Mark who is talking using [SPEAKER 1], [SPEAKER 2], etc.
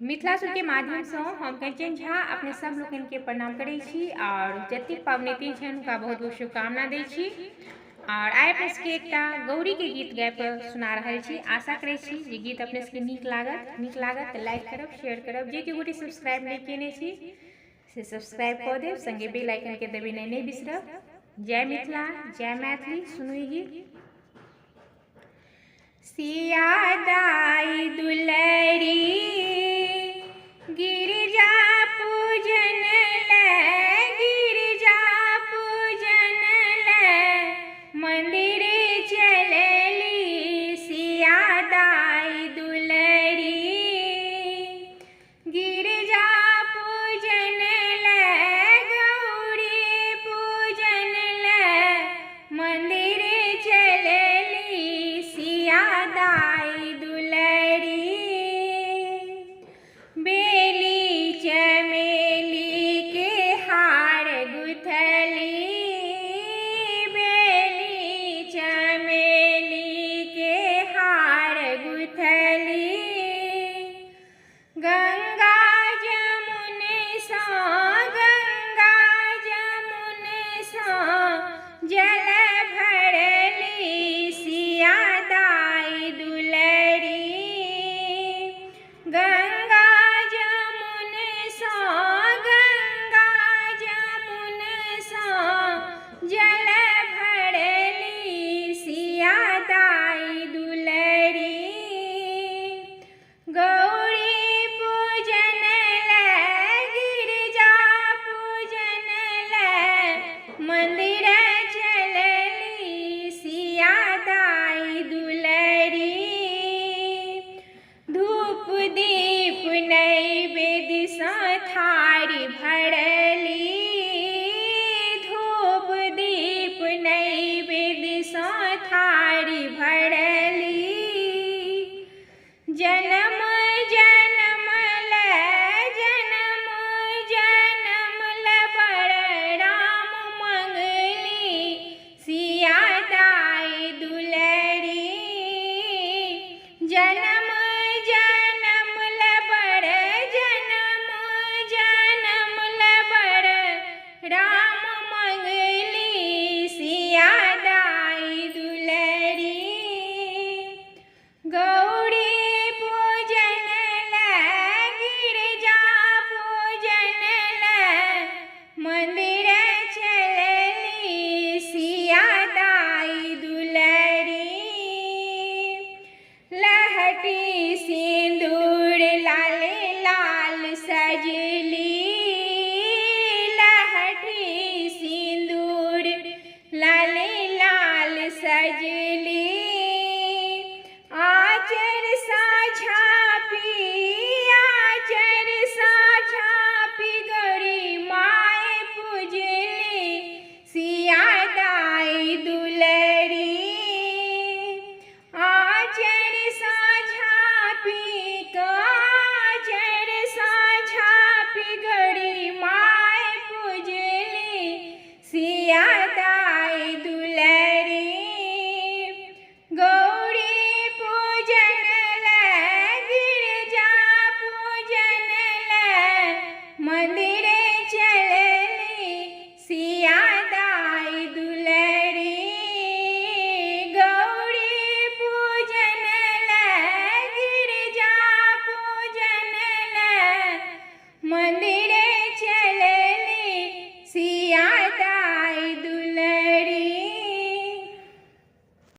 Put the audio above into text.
[SPEAKER 1] मिथिला सुर के माध्यम से हम कंचन झा अपने सब लोगन के प्रणाम करै छी और जतेक पबनैतिन छनि हुनका बहुत बहुत शुभकामना दै छी। और आइ अपने सबके एकटा गौरी के गीत गाबि कऽ सुना रहल छी। आशा करै छी जे गीत अपने सबके नीक लागत तऽ लाइक करब, शेयर करब। जे केओ गोटे सब्सक्राइब नहीं केने छी से सब्सक्राइब कऽ देब, संगे बेल आइकन के दबेनाइ नहीं बिसरब। जय मिथिला, जय मैथिली। सुनू ई गीत। सिया दाई